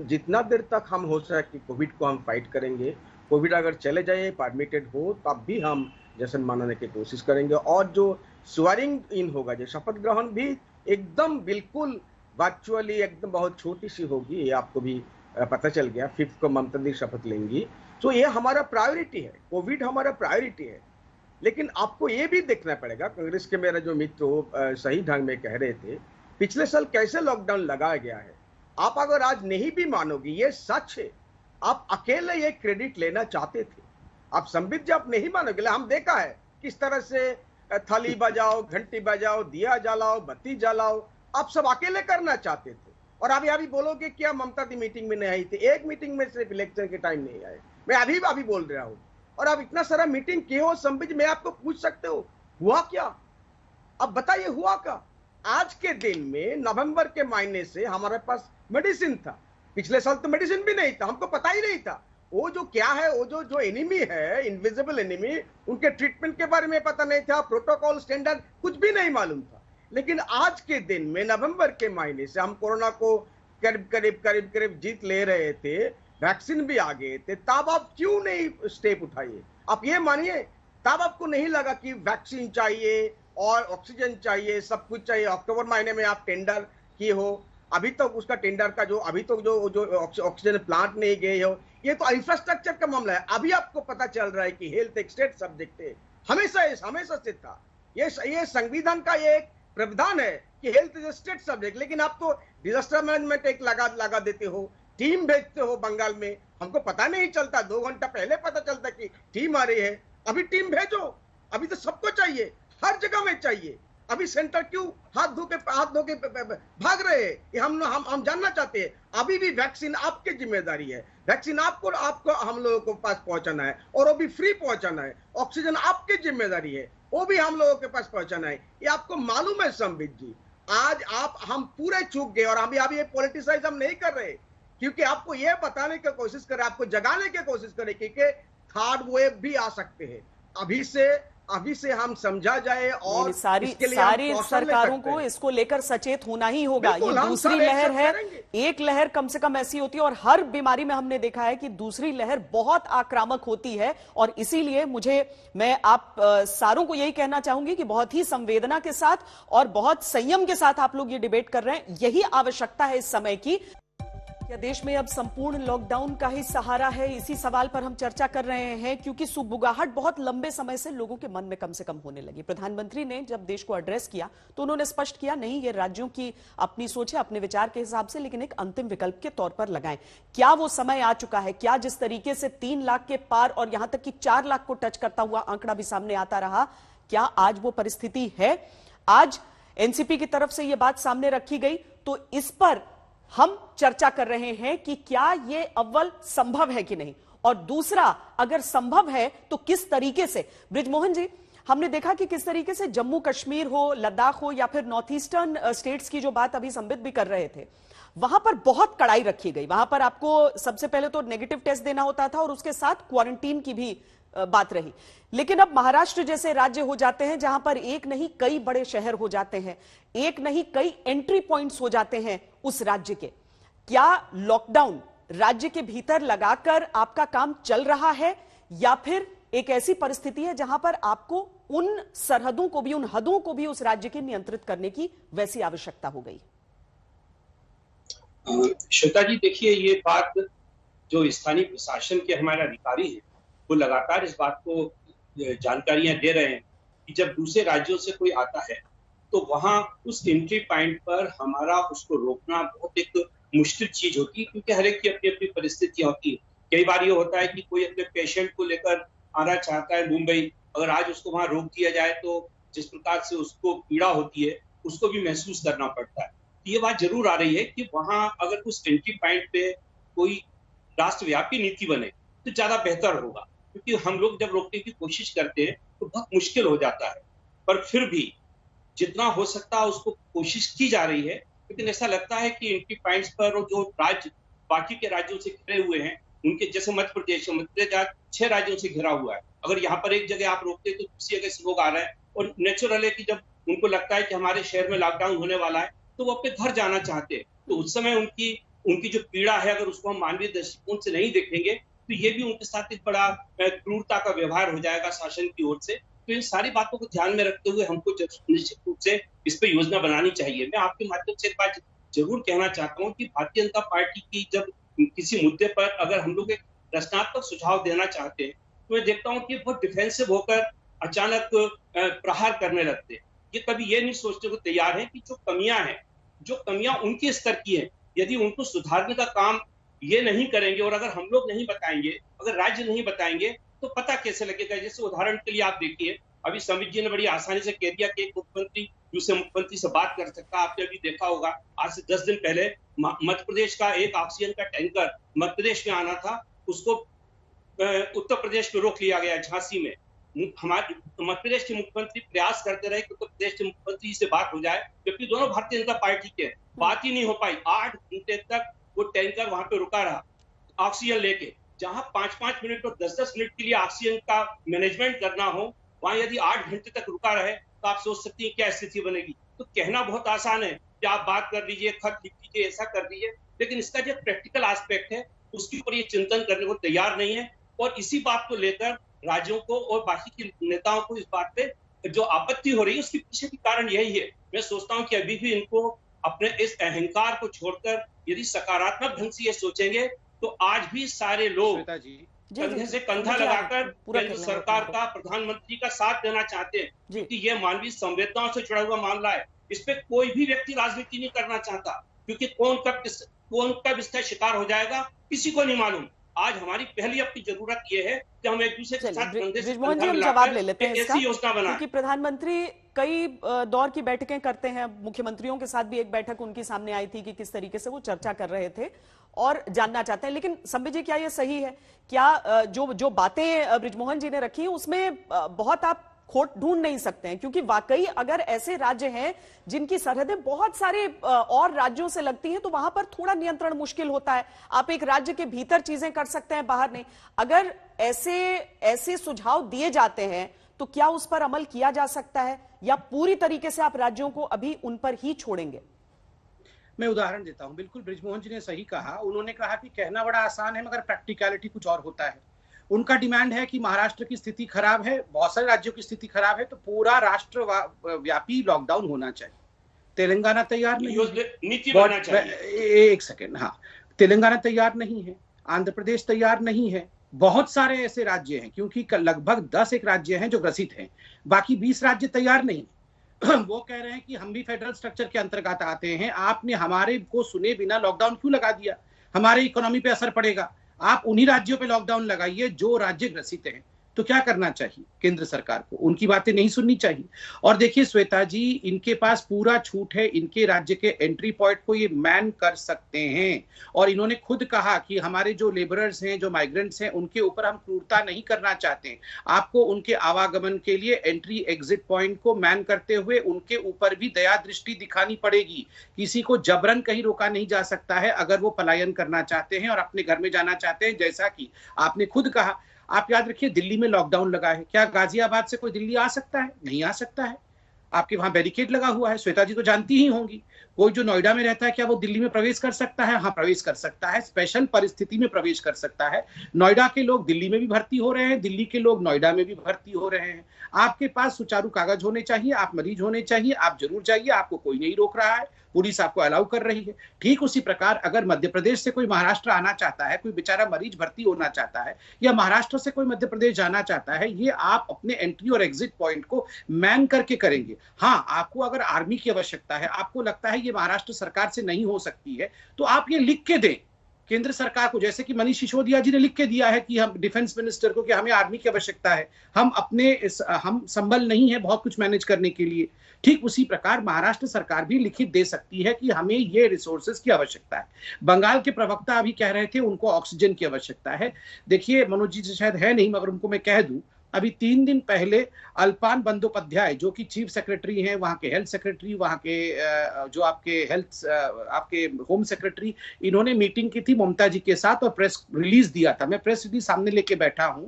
Speaker 10: जितना देर तक हम हो सके कोविड को हम फाइट करेंगे। कोविड अगर चले जाए, परमिटेड हो, तब भी हम जश्न मनाने की कोशिश करेंगे। और जो स्वेरिंग इन होगा, जो शपथ ग्रहण भी एकदम बिल्कुल वर्चुअली एकदम बहुत छोटी सी होगी, ये आपको भी पता चल गया। 5 को ममता दी शपथ लेंगी। तो ये हमारा प्रायोरिटी है, कोविड हमारा प्रायोरिटी है। लेकिन आपको ये भी देखना पड़ेगा, कांग्रेस के मेरे जो मित्र सही ढंग में कह रहे थे, पिछले साल कैसे लॉकडाउन लगाया गया है। आप अगर आज नहीं भी मानोगे, ये सच है, आप अकेले ये क्रेडिट लेना चाहते थे। आप संबित जी आप नहीं मानोगे, हम देखा है किस तरह से थाली बजाओ, घंटी बजाओ, दिया जलाओ, बत्ती जलाओ, आप सब अकेले करना चाहते थे। और अभी बोलोगे क्या ममता दी मीटिंग में नहीं आई थी? एक मीटिंग में सिर्फ इलेक्शन के टाइम नहीं आए, मैं अभी बोल रहा हूं। और आप इतना सारा मीटिंग किए हो संबित, मैं आपको पूछ सकते हो हुआ क्या? अब बताइए हुआ क्या? आज के दिन में नवंबर के महीने से हमारे पास मेडिसिन था। पिछले साल तो मेडिसिन भी नहीं था, हमको पता ही नहीं था वो जो क्या है, वो जो एनिमी है, इनविजिबल एनिमी, उनके ट्रीटमेंट के बारे में पता नहीं था, प्रोटोकॉल स्टैंडर्ड कुछ भी नहीं मालूम था। लेकिन आज के दिन में नवंबर के महीने से हम कोरोना को करीब जीत ले रहे थे, वैक्सीन भी आ गए थे, तब आप क्यों नहीं स्टेप उठाइए? आप ये मानिए, तब आपको नहीं लगा कि वैक्सीन चाहिए और ऑक्सीजन चाहिए, सब कुछ चाहिए। अक्टूबर महीने में आप टेंडर किए हो, अभी तक उसका टेंडर का जो ऑक्सीजन प्लांट नहीं गए हो, ये तो इंफ्रास्ट्रक्चर का मामला है। अभी आपको पता चल रहा है कि हेल्थ एक स्टेट सब्जेक्ट है, हमेशा से था। ये संविधान का ये एक प्रावधान है कि हेल्थ इज स्टेट सब्जेक्ट। लेकिन आप तो डिजास्टर मैनेजमेंट एक लगा देते हो, टीम भेजते हो बंगाल में, हमको पता नहीं चलता, 2 घंटा पहले पता चलता कि टीम आ रही है। अभी टीम भेजो, अभी तो सबको चाहिए, हर जगह में चाहिए। अभी सेंटर क्यों हाथ धो के भाग रहे हैं, ये हम जानना चाहते हैं। अभी भी वैक्सीन आपकी जिम्मेदारी है, वैक्सीन आपको हम लोगों को पास पहुंचाना है, और वो भी फ्री पहुंचाना है। ऑक्सीजन आपकी जिम्मेदारी है, वो भी हम लोगों के पास पहुंचाना है। ये आपको मालूम है संबित जी। आज हम पूरे चूक गए, और अभी ये पॉलिटिसाइज हम नहीं कर रहे, क्योंकि आपको ये बताने की कोशिश करें, आपको जगाने की कोशिश करें कि थर्ड वेव भी आ सकते हैं। अभी से हम समझा जाए, और
Speaker 1: सारी सरकारों को इसको लेकर सचेत होना ही होगा। ये दूसरी लहर है, एक लहर कम से कम ऐसी होती है, और हर बीमारी में हमने देखा है कि दूसरी लहर बहुत आक्रामक होती है। और इसीलिए मैं आप सारों को यही कहना चाहूंगी कि बहुत ही संवेदना के साथ और बहुत संयम के साथ आप लोग ये डिबेट कर रहे हैं, यही आवश्यकता है इस समय की। क्या देश में अब संपूर्ण लॉकडाउन का ही सहारा है? इसी सवाल पर हम चर्चा कर रहे हैं, क्योंकि सुगबुगाहट बहुत लंबे समय से लोगों के मन में कम से कम होने लगी। प्रधानमंत्री ने जब देश को एड्रेस किया तो उन्होंने स्पष्ट किया, नहीं ये राज्यों की अपनी सोच है, अपने विचार के हिसाब से, लेकिन एक अंतिम विकल्प के तौर पर लगाएं। क्या वो समय आ चुका है? क्या जिस तरीके से 3 लाख के पार और यहां तक कि 4 लाख को टच करता हुआ आंकड़ा भी सामने आता रहा, क्या आज वो परिस्थिति है? आज एनसीपी की तरफ से यह बात सामने रखी गई, तो इस पर हम चर्चा कर रहे हैं कि क्या यह अव्वल संभव है कि नहीं, और दूसरा अगर संभव है तो किस तरीके से। बृजमोहन जी, हमने देखा कि किस तरीके से जम्मू कश्मीर हो, लद्दाख हो, या फिर नॉर्थ ईस्टर्न स्टेट्स की जो बात अभी संबित भी कर रहे थे, वहां पर बहुत कड़ाई रखी गई। वहां पर आपको सबसे पहले तो नेगेटिव टेस्ट देना होता था, और उसके साथ क्वारंटीन की भी बात रही। लेकिन अब महाराष्ट्र जैसे राज्य हो जाते हैं जहां पर एक नहीं कई बड़े शहर हो जाते हैं, एक नहीं कई एंट्री पॉइंट्स हो जाते हैं उस राज्य के। क्या लॉकडाउन राज्य के भीतर लगाकर आपका काम चल रहा है, या फिर एक ऐसी परिस्थिति है जहां पर आपको उन सरहदों को भी, उन हदों को भी उस राज्य के नियंत्रित करने की वैसी आवश्यकता हो गई?
Speaker 7: श्वेता जी, देखिए, ये बात जो स्थानीय प्रशासन के हमारे अधिकारी हैं वो लगातार इस बात को जानकारियां दे रहे हैं कि जब दूसरे राज्यों से कोई आता है तो वहां उस एंट्री पॉइंट पर हमारा उसको रोकना बहुत एक मुश्किल चीज होती है, क्योंकि हर एक की अपनी अपनी परिस्थितियां होती है। कई बार ये होता है कि कोई अपने पेशेंट को लेकर आना चाहता है मुंबई, अगर आज उसको वहां रोक दिया जाए तो जिस प्रकार से उसको पीड़ा होती है उसको भी महसूस करना पड़ता है। ये बात जरूर आ रही है कि वहां अगर उस एंट्री पॉइंट पे कोई राष्ट्रव्यापी नीति बने तो ज्यादा बेहतर होगा, क्योंकि हम लोग जब रोकने की कोशिश करते हैं तो बहुत मुश्किल हो जाता है। पर फिर भी जितना हो सकता है उसको कोशिश की जा रही है, लेकिन ऐसा लगता है कि एंट्री पॉइंट्स पर जो राज्य बाकी के राज्यों से घिरे हुए हैं, उनके जैसे मध्य प्रदेश 6 राज्यों से घिरा हुआ है, अगर यहाँ पर एक जगह आप रोकते तो दूसरी जगह से लोग आ रहे हैं, और नेचुरल है कि जब उनको लगता है कि हमारे शहर में लॉकडाउन होने वाला है तो वो अपने घर जाना चाहते हैं। तो उस समय उनकी जो पीड़ा है, अगर उसको हम मानवीय दृष्टिकोण से नहीं देखेंगे तो ये भी उनके साथ एक बड़ा क्रूरता का व्यवहार हो जाएगा शासन की ओर से, तो इन सारी बातों को ध्यान में रखते हुए हमको निश्चित रूप से इस पे योजना बनानी चाहिए। मैं आपके माध्यम से एक बात जरूर कहना चाहता हूँ कि भारतीय जनता पार्टी की जब किसी मुद्दे पर अगर हम लोग एक रचनात्मक सुझाव देना चाहते हैं तो मैं देखता हूँ कि बहुत डिफेंसिव होकर अचानक प्रहार करने लगते हैं। ये कभी ये नहीं सोचने को तैयार है कि जो कमियां उनके स्तर की है, यदि उनको सुधारने का काम ये नहीं करेंगे और अगर हम लोग नहीं बताएंगे, अगर राज्य नहीं बताएंगे तो पता कैसे लगेगा। जैसे उदाहरण के लिए आप देखिए, अभी समित जी ने बड़ी आसानी से कह दिया कि एक मुख्यमंत्री दूसरे मुख्यमंत्री से बात कर सकता है। आपने अभी देखा होगा, आज से 10 दिन पहले मध्य प्रदेश का एक ऑक्सीजन का टैंकर मध्य प्रदेश में आना था, उसको उत्तर प्रदेश में रोक लिया गया झांसी में। हमारे मध्य प्रदेश के मुख्यमंत्री प्रयास करते रहे कि उत्तर प्रदेश के मुख्यमंत्री से बात हो जाए, जबकि दोनों भारतीय जनता पार्टी के, बात ही नहीं हो पाई। 8 घंटे तक वो टैंकर वहां पे रुका रहा ऑक्सीजन लेके। जहां 5-5 मिनट और 10-10 मिनट के लिए ऑक्सीजन का मैनेजमेंट करना हो, वहां यदि 8 घंटे तक रुका रहे तो आप सोच सकती हैं क्या स्थिति बनेगी। तो कहना बहुत आसान है कि आप बात कर लीजिए, खत लिख लीजिए, ऐसा कर दीजिए, लेकिन इसका जो प्रैक्टिकल एस्पेक्ट है उसके ऊपर ये चिंतन करने को तैयार नहीं है। और इसी बात को लेकर राज्यों को और बाकी के नेताओं को इस बात पे जो आपत्ति हो रही है उसके पीछे भी कारण यही है। मैं सोचता हूं कि अभी भी इनको अपने इस अहंकार को छोड़कर यदि सकारात्मक ढंग से ये सोचेंगे तो आज भी सारे लोग कंधे से कंधा लगाकर केंद्र सरकार का, प्रधानमंत्री का साथ देना चाहते हैं, क्योंकि ये मानवीय संवेदनाओं से जुड़ा हुआ मामला है। इस पे कोई भी व्यक्ति राजनीति नहीं करना चाहता, क्योंकि कौन कब इसका शिकार हो जाएगा किसी को नहीं मालूम। आज हमारी पहली अपनी जरूरत ये है कि हम एक दूसरे के साथ
Speaker 1: बृजमोहन जी हम जवाब ले लेते हैं इसका,
Speaker 7: योजना बनाएं।
Speaker 1: क्योंकि प्रधानमंत्री कई दौर की बैठकें करते हैं, मुख्यमंत्रियों के साथ भी एक बैठक उनकी सामने आई थी कि किस तरीके से वो चर्चा कर रहे थे और जानना चाहते हैं। लेकिन संबित जी, क्या ये सही है? क्या जो बातें बृजमोहन जी ने रखी उसमें बहुत आप खोट ढूंढ नहीं सकते हैं? क्योंकि वाकई अगर ऐसे राज्य हैं जिनकी सरहदें बहुत सारे और राज्यों से लगती हैं तो वहां पर थोड़ा नियंत्रण मुश्किल होता है। आप एक राज्य के भीतर चीजें कर सकते हैं, बाहर नहीं। अगर ऐसे सुझाव दिए जाते हैं तो क्या उस पर अमल किया जा सकता है, या पूरी तरीके से आप राज्यों को अभी उन पर ही छोड़ेंगे?
Speaker 8: मैं उदाहरण देता हूं। बिल्कुल बृजमोहन जी ने सही कहा। उन्होंने कहा कि कहना बड़ा आसान है मगर प्रैक्टिकलिटी कुछ और होता है। उनका डिमांड है कि महाराष्ट्र की स्थिति खराब है, बहुत सारे राज्यों की स्थिति खराब है, तो पूरा राष्ट्र व्यापी लॉकडाउन होना चाहिए। तेलंगाना तैयार नहीं,
Speaker 7: नीति बनना चाहिए।
Speaker 8: एक सेकेंड, हाँ, तेलंगाना तैयार नहीं है, आंध्र प्रदेश तैयार नहीं है, बहुत सारे ऐसे राज्य हैं, क्योंकि लगभग 10 एक राज्य हैं जो ग्रसित हैं, बाकी 20 राज्य तैयार नहीं। वो कह रहे हैं कि हम भी फेडरल स्ट्रक्चर के अंतर्गत आते हैं, आपने हमारे को सुने बिना लॉकडाउन क्यों लगा दिया, हमारे इकोनॉमी पे असर पड़ेगा। आप उन्हीं राज्यों पे लॉकडाउन लगाइए जो राज्य ग्रसित हैं। तो क्या करना चाहिए केंद्र सरकार को? उनकी बातें नहीं सुननी चाहिए। और देखिए श्वेता जी, इनके पास पूरा छूट है, इनके राज्य के एंट्री पॉइंट को ये मैन कर सकते हैं। और इन्होंने खुद कहा कि हमारे जो लेबरर्स हैं, जो माइग्रेंट्स हैं, उनके ऊपर हम क्रूरता नहीं करना चाहते। आपको उनके आवागमन के लिए एंट्री एग्जिट पॉइंट को मैन करते हुए उनके ऊपर भी दया दृष्टि दिखानी पड़ेगी। किसी को जबरन कहीं रोका नहीं जा सकता है अगर वो पलायन करना चाहते हैं और अपने घर में जाना चाहते हैं। जैसा कि आपने खुद कहा, आप याद रखिए दिल्ली में लॉकडाउन लगा है, क्या गाजियाबाद से कोई दिल्ली आ सकता है? नहीं आ सकता है। आपके वहां बैरिकेड लगा हुआ है, श्वेता जी तो जानती ही होंगी। कोई जो नोएडा में रहता है, क्या वो दिल्ली में प्रवेश कर सकता है? हाँ, प्रवेश कर सकता है, स्पेशल परिस्थिति में प्रवेश कर सकता है। नोएडा के लोग दिल्ली में भी भर्ती हो रहे हैं, दिल्ली के लोग नोएडा में भी भर्ती हो रहे हैं। आपके पास सुचारू कागज होने चाहिए, आप मरीज होने चाहिए, आप जरूर जाइए, आपको कोई नहीं रोक रहा है, पुलिस आपको अलाउ कर रही है। ठीक उसी प्रकार अगर मध्य प्रदेश से कोई महाराष्ट्र आना चाहता है, कोई बेचारा मरीज भर्ती होना चाहता है, या महाराष्ट्र से कोई मध्य प्रदेश जाना चाहता है, ये आप अपने एंट्री और एग्जिट पॉइंट को मैन करके करेंगे। हाँ, आपको अगर आर्मी की आवश्यकता है, आपको लगता है ये महाराष्ट्र सरकार से नहीं हो सकती है, तो आप ये लिख के दें केंद्र सरकार को, जैसे कि मनीष सिसोदिया जी ने लिख के दिया है कि हम डिफेंस मिनिस्टर को कि हमें आर्मी की आवश्यकता है, हम संबल नहीं है बहुत कुछ मैनेज करने के लिए। ठीक उसी प्रकार महाराष्ट्र सरकार भी लिखित दे सकती है कि हमें ये रिसोर्सेज की आवश्यकता है। बंगाल के प्रवक्ता अभी कह रहे थे उनको ऑक्सीजन की आवश्यकता है। देखिए मनोज जी शायद है नहीं, मगर उनको मैं कह दूं, अभी 3 दिन पहले अल्पान बंदोपाध्याय जो कि चीफ सेक्रेटरी हैं, वहां के हेल्थ सेक्रेटरी, वहां के जो आपके होम सेक्रेटरी, इन्होंने मीटिंग की थी ममता जी के साथ और प्रेस रिलीज दिया था। मैं प्रेस रिलीज सामने लेके बैठा हूं।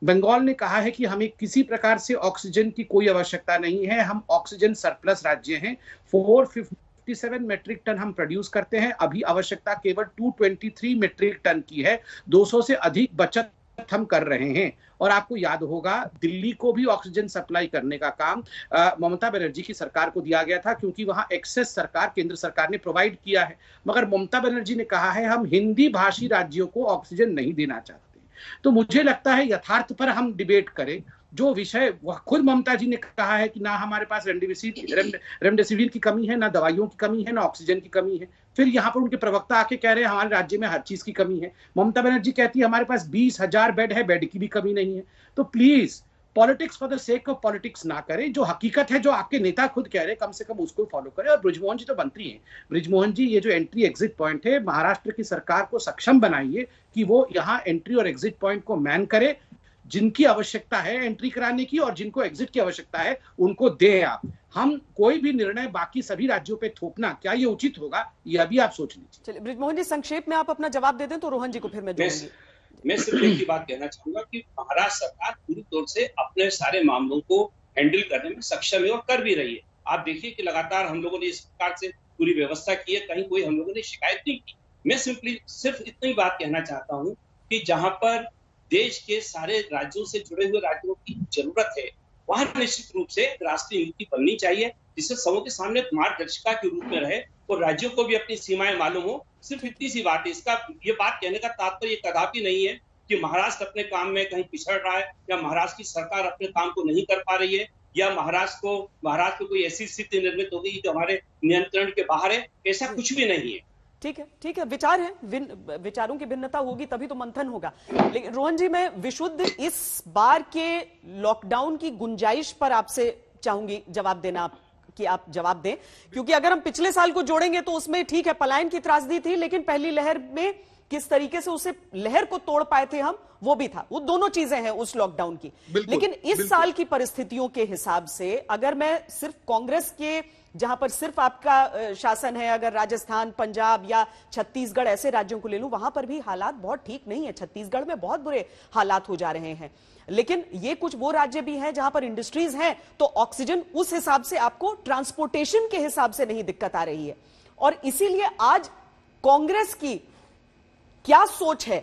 Speaker 8: बंगाल ने कहा है कि हमें किसी प्रकार से ऑक्सीजन की कोई आवश्यकता नहीं है, हम ऑक्सीजन सरप्लस राज्य हैं। 457 मेट्रिक टन हम प्रोड्यूस करते हैं, अभी आवश्यकता केवल 223 मेट्रिक टन की है। 200 से अधिक बचत हम कर रहे हैं। और आपको याद होगा दिल्ली को भी ऑक्सीजन सप्लाई करने का काम ममता बनर्जी की सरकार को दिया गया था, क्योंकि वहां एक्सेस सरकार केंद्र सरकार ने प्रोवाइड किया है। मगर ममता बनर्जी ने कहा है हम हिंदी भाषी राज्यों को ऑक्सीजन नहीं देना चाहते। तो मुझे लगता है यथार्थ पर हम डिबेट करें। जो विषय खुद ममता जी ने कहा है कि ना हमारे पास रेमडेसिविर की कमी है, ना दवाइयों की कमी है, ना ऑक्सीजन की कमी है। फिर यहाँ पर उनके प्रवक्ता आके कह रहे हैं हमारे राज्य में हर चीज की कमी है। ममता बनर्जी कहती है हमारे पास 20,000 बेड है, बेड की भी कमी नहीं है। तो please politics for the sake of politics ना करें। जो हकीकत है, जो आपके नेता खुद कह रहे हैं, कम से कम उसको फॉलो करें। और बृजमोहन जी तो मंत्री हैं। बृजमोहन जी, ये जो एंट्री एग्जिट पॉइंट है, महाराष्ट्र की सरकार को सक्षम बनाइए कि वो यहाँ एंट्री और एग्जिट पॉइंट को मैन करे। जिनकी आवश्यकता है एंट्री कराने की और जिनको एग्जिट की आवश्यकता है उनको दें आप। हम कोई भी निर्णय बाकी सभी राज्यों पे थोपना, क्या ये उचित होगा, ये अभी आप सोच लीजिए।
Speaker 1: चलिए बृजमोहन जी, संक्षेप में आप अपना जवाब दे दें तो रोहन जी को फिर मैं जोड़ूंगी।
Speaker 7: मैं सिर्फ एक ही बात कहना चाहूंगा कि महाराष्ट्र सरकार पूरी तौर से अपने सारे मामलों को हैंडल करने में सक्षम है और कर भी रही है। आप देखिए कि लगातार हम लोगों ने इस प्रकार से पूरी व्यवस्था की है, कहीं कोई हम लोगों ने शिकायत नहीं की। मैं सिर्फ इतनी बात कहना चाहता हूँ कि जहां पर देश के सारे राज्यों से जुड़े हुए राज्यों की जरूरत है, वहां निश्चित रूप से राष्ट्रीय नीति बननी चाहिए, जिससे सबों के सामने मार्गदर्शिका के रूप में रहे और राज्यों को भी अपनी सीमाएं मालूम हो। सिर्फ इतनी सी बात है। इसका ये बात कहने का तात्पर्य कदापि नहीं है कि महाराष्ट्र अपने काम में कहीं पिछड़ रहा है या महाराष्ट्र की सरकार अपने काम को नहीं कर पा रही है या महाराष्ट्र को कोई ऐसी स्थिति निर्मित हो गई जो हमारे नियंत्रण के बाहर है। ऐसा कुछ भी नहीं है।
Speaker 1: ठीक है, विचार है, विचारों की भिन्नता होगी तभी तो मंथन होगा। लेकिन रोहन जी, मैं विशुद्ध इस बार के लॉकडाउन की गुंजाइश पर आपसे चाहूंगी जवाब देना, कि आप जवाब दें, क्योंकि अगर हम पिछले साल को जोड़ेंगे तो उसमें ठीक है पलायन की त्रासदी थी, लेकिन पहली लहर में किस तरीके से उसे लहर को तोड़ पाए थे हम, वो भी था। वो दोनों चीजें हैं उस लॉकडाउन की। लेकिन इस साल की परिस्थितियों के हिसाब से अगर मैं सिर्फ कांग्रेस के, जहां पर सिर्फ आपका शासन है, अगर राजस्थान, पंजाब या छत्तीसगढ़ ऐसे राज्यों को ले लूं, वहां पर भी हालात बहुत ठीक नहीं है। छत्तीसगढ़ में बहुत बुरे हालात हो जा रहे हैं। लेकिन ये कुछ वो राज्य भी हैं जहां पर इंडस्ट्रीज हैं, तो ऑक्सीजन उस हिसाब से आपको ट्रांसपोर्टेशन के हिसाब से नहीं दिक्कत आ रही है। और इसीलिए आज कांग्रेस की क्या सोच है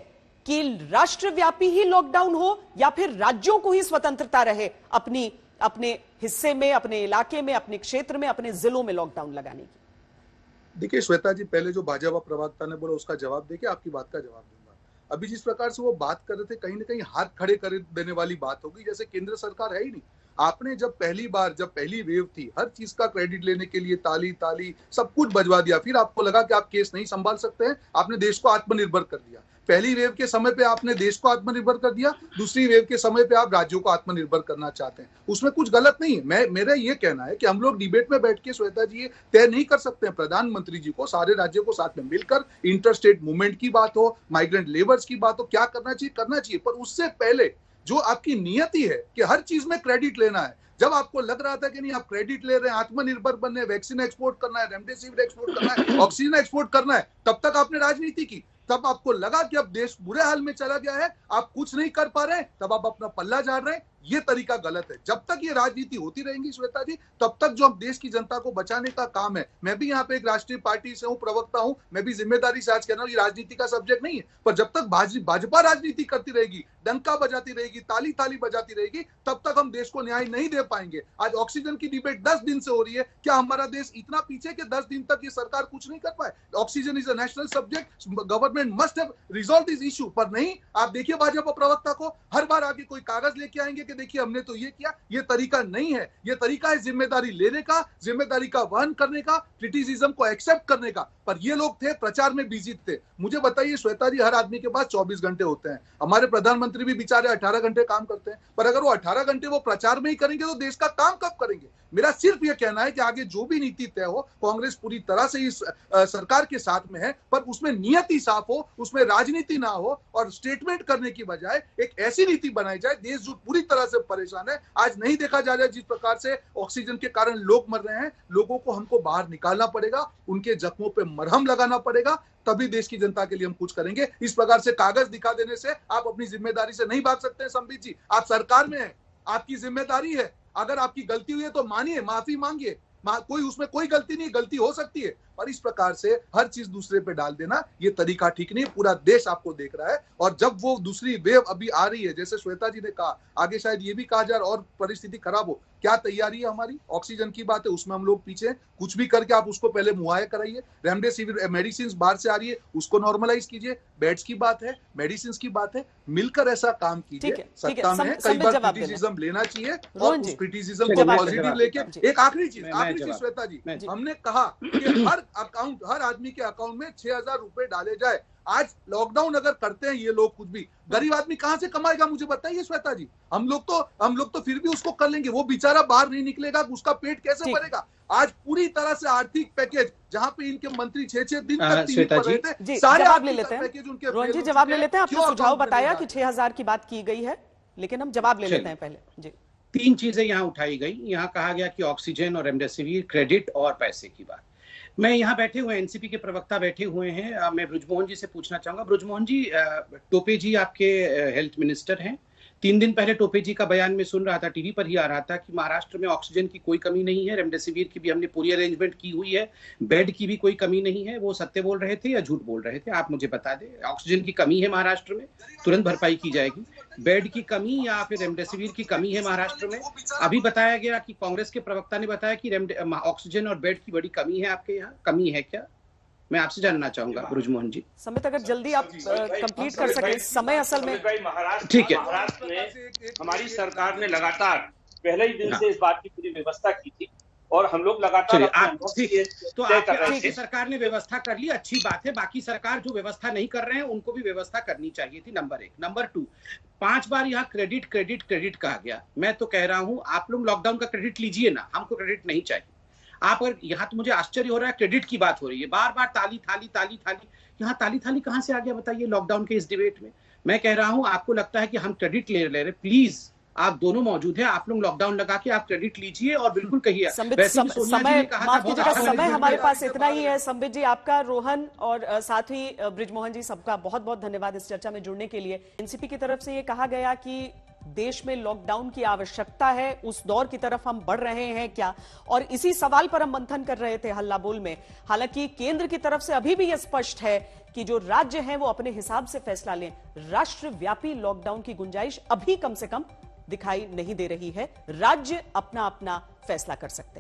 Speaker 1: कि राष्ट्रव्यापी ही लॉकडाउन हो या फिर राज्यों को ही स्वतंत्रता रहे अपने हिस्से में, अपने इलाके में, अपने क्षेत्र में, अपने जिलों में लॉकडाउन लगाने की?
Speaker 9: देखिए श्वेता जी, पहले जो भाजपा प्रवक्ता ने बोला उसका जवाब देके आपकी बात का जवाब दूंगा। अभी जिस प्रकार से वो बात कर रहे थे, कहीं ना कहीं हाथ खड़े कर देने वाली बात होगी, जैसे केंद्र सरकार है ही नहीं। आपने जब पहली वेव थी, हर चीज का क्रेडिट लेने के लिए ताली सब कुछ बजवा दिया। फिर आपको लगा कि आप केस नहीं संभाल सकते हैं, आपने देश को आत्मनिर्भर कर दिया। पहली वेव के समय पे आपने देश को आत्मनिर्भर कर दिया, दूसरी वेव के समय पे आप राज्यों को आत्मनिर्भर करना चाहते हैं। उसमें कुछ गलत नहीं है। मेरा ये कहना है कि हम लोग डिबेट में बैठ के श्वेता जी ये तय नहीं कर सकते हैं। प्रधानमंत्री जी को सारे राज्यों को साथ में मिलकर इंटर स्टेट मूवमेंट की बात हो, माइग्रेंट लेबर्स की बात हो, क्या करना चाहिए। पर उससे पहले जो आपकी नियति है कि हर चीज में क्रेडिट लेना है, जब आपको लग रहा था कि नहीं आप क्रेडिट ले रहे हैं, आत्मनिर्भर बनने, वैक्सीन एक्सपोर्ट करना है, रेमडेसिविर एक्सपोर्ट करना है, ऑक्सीजन एक्सपोर्ट करना है, तब तक आपने राजनीति की। तब आपको लगा कि अब देश बुरे हाल में चला गया है, आप कुछ नहीं कर पा रहे, तब आप अपना पल्ला झाड़ रहे हैं। ये तरीका गलत है। जब तक ये राजनीति होती रहेगी श्वेता जी, तब तक जो हम देश की जनता को बचाने का काम है, मैं भी यहाँ पे एक राष्ट्रीय पार्टी से हूँ, प्रवक्ता हूँ, मैं भी जिम्मेदारी से आज कह रहा हूँ, ये राजनीति का सब्जेक्ट नहीं है। पर जब तक भाजपा राजनीति करती रहेगी, डंका बजाती रहेगी, ताली बजाती रहेगी, तब तक हम देश को न्याय नहीं दे पाएंगे। आज ऑक्सीजन की डिबेट 10 दिन से हो रही है, क्या हमारा देश इतना पीछे कि 10 दिन तक ये सरकार कुछ नहीं कर पाए? Oxygen is a national subject, government must have resolve this issue. पर नहीं, आप देखिए भाजपा प्रवक्ता को हर बार आगे कोई कागज लेके आएंगे कि देखिए हमने तो ये किया। ये तरीका नहीं है। ये तरीका है जिम्मेदारी लेने का, जिम्मेदारी का वहन करने का, क्रिटिसिज्म को एक्सेप्ट करने का। पर ये लोग थे प्रचार में बिजी थे। मुझे बताइए श्वेता जी, हर आदमी के पास 24 घंटे होते हैं। हमारे प्रधानमंत्री भी बेचारे 18 घंटे काम करते हैं। पर अगर वो 18 घंटे वो प्रचार में ही करेंगे तो देश का काम कब करेंगे? मेरा सिर्फ ये कहना है कि आगे जो भी नीति तय हो, कांग्रेस पूरी तरह से इस सरकार के साथ में है, पर उसमें नियति साफ हो, उसमें राजनीति ना हो और स्टेटमेंट करने की बजाय एक ऐसी नीति बनाई जाए। देश जो पूरी तरह से परेशान है, आज नहीं देखा जा रहा है जिस प्रकार से ऑक्सीजन के कारण लोग मर रहे हैं, लोगों को हमको बाहर निकालना पड़ेगा, उनके जख्मों पे मरहम लगाना पड़ेगा, तभी देश की जनता के लिए हम कुछ करेंगे। इस प्रकार से कागज दिखा देने से आप अपनी जिम्मेदारी से नहीं भाग सकते हैं। संबित जी, आप सरकार में हैं, आपकी जिम्मेदारी है। अगर आपकी गलती हुई है तो मानिए, माफी मांगिए। उसमें कोई गलती नहीं, गलती हो सकती है, और इस प्रकार से हर चीज दूसरे पे डाल देना ये तरीका ठीक नहीं। पूरा देश आपको देख रहा है और जब वो दूसरी वेव अभी आ रही है, जैसे श्वेता जी ने कहा, आगे शायद ये भी कहा जाए और परिस्थिति खराब हो, क्या तैयारी है हमारी? ऑक्सीजन की बात है, उसमें हम लोग पीछे हैं। कुछ भी करके आप उसको पहले मुहैया कराइए। रेमडेसिविर मेडिसिन बाहर से आ रही है, उसको नॉर्मलाइज कीजिए। बेड्स की बात है, मेडिसिन की बात है, मिलकर ऐसा काम कीजिए। सत्ता में कई बार क्रिटिसिज्म लेना चाहिए और उस क्रिटिसिज्म को पॉजिटिव लेके। एक आखिरी चीज श्वेता जी, हमने कहा कि हर आदमी के अकाउंट में 6,000 रुपए डाले जाए। आज लॉकडाउन अगर करते हैं ये लोग, कुछ भी गरीब आदमी कहां से कमाएगा मुझे बताइए श्वेता जी। हम लोग तो फिर भी उसको कर लेंगे, वो बेचारा बाहर नहीं निकलेगा, उसका पेट कैसे भरेगा? आज पूरी तरह से आर्थिक पैकेज, जहां पे इनके मंत्री 6-6 दिन तक टीवी पर रहे थे, सारे
Speaker 1: जवाब ले लेते हैं। रोहन जी जवाब ले लेते हैं। आपने सुझाव बताया कि 6,000 की बात की गई है, लेकिन हम जवाब ले लेते हैं पहले जी।
Speaker 8: 3 चीजें यहाँ उठाई गई। यहाँ कहा गया कि ऑक्सीजन और रेमडेसिविर, क्रेडिट और पैसे की बात। मैं यहाँ बैठे हुए एनसीपी के प्रवक्ता बैठे हुए हैं, मैं बृजमोहन जी से पूछना चाहूंगा। बृजमोहन जी, टोपे जी आपके हेल्थ मिनिस्टर हैं। 3 दिन पहले टोपे जी का बयान में सुन रहा था, टीवी पर ही आ रहा था कि महाराष्ट्र में ऑक्सीजन की कोई कमी नहीं है, रेमडेसिविर की भी हमने पूरी अरेंजमेंट की हुई है, बेड की भी कोई कमी नहीं है। वो सत्य बोल रहे थे या झूठ बोल रहे थे? आप मुझे बता दें। ऑक्सीजन की कमी है महाराष्ट्र में, तुरंत भरपाई की जाएगी। बेड की कमी या फिर रेमडेसिविर की कमी है महाराष्ट्र में? अभी बताया गया कि कांग्रेस के प्रवक्ता ने बताया कि ऑक्सीजन और बेड की बड़ी कमी है आपके यहाँ। कमी है क्या? मैं आपसे जानना चाहूंगा बृजमोहन जी।
Speaker 1: समित, अगर जल्दी आप कंप्लीट कर सके, समय असल में
Speaker 8: ठीक है।
Speaker 7: महाराष्ट्र में हमारी सरकार ने लगातार पहले ही दिन से इस बात की पूरी व्यवस्था की थी और हम लोग लगातार
Speaker 8: तो आपकी सरकार ने व्यवस्था कर ली, अच्छी बात है। बाकी सरकार जो व्यवस्था नहीं कर रहे हैं उनको भी व्यवस्था करनी चाहिए थी, नंबर 1। नंबर 2, 5 बार यहाँ क्रेडिट क्रेडिट क्रेडिट कहा गया। मैं तो कह रहा हूँ आप लोग लॉकडाउन का क्रेडिट लीजिए ना, हमको क्रेडिट नहीं चाहिए। आप अगर यहाँ तो मुझे आश्चर्य हो रहा है, क्रेडिट की बात हो रही है, बार बार ताली थाली ताली थाली। यहाँ ताली थाली कहाँ से आ गया बताइए लॉकडाउन के इस डिबेट में? मैं कह रहा हूँ आपको लगता है कि हम क्रेडिट ले रहे, प्लीज आप दोनों मौजूद हैं, आप लोग लॉकडाउन लगा के आप क्रेडिट लीजिए और बिल्कुल कहिए।
Speaker 1: समय हमारे पास इतना ही है। संबित जी आपका, रोहन और साथ ही बृजमोहन जी, सबका बहुत बहुत धन्यवाद इस चर्चा में जुड़ने के लिए। एनसीपी की तरफ से ये कहा गया कि देश में लॉकडाउन की आवश्यकता है, उस दौर की तरफ हम बढ़ रहे हैं क्या, और इसी सवाल पर हम मंथन कर रहे थे हल्ला बोल में। हालांकि केंद्र की तरफ से अभी भी यह स्पष्ट है कि जो राज्य हैं वो अपने हिसाब से फैसला लें। राष्ट्रव्यापी लॉकडाउन की गुंजाइश अभी कम से कम दिखाई नहीं दे रही है। राज्य अपना अपना फैसला कर सकते हैं।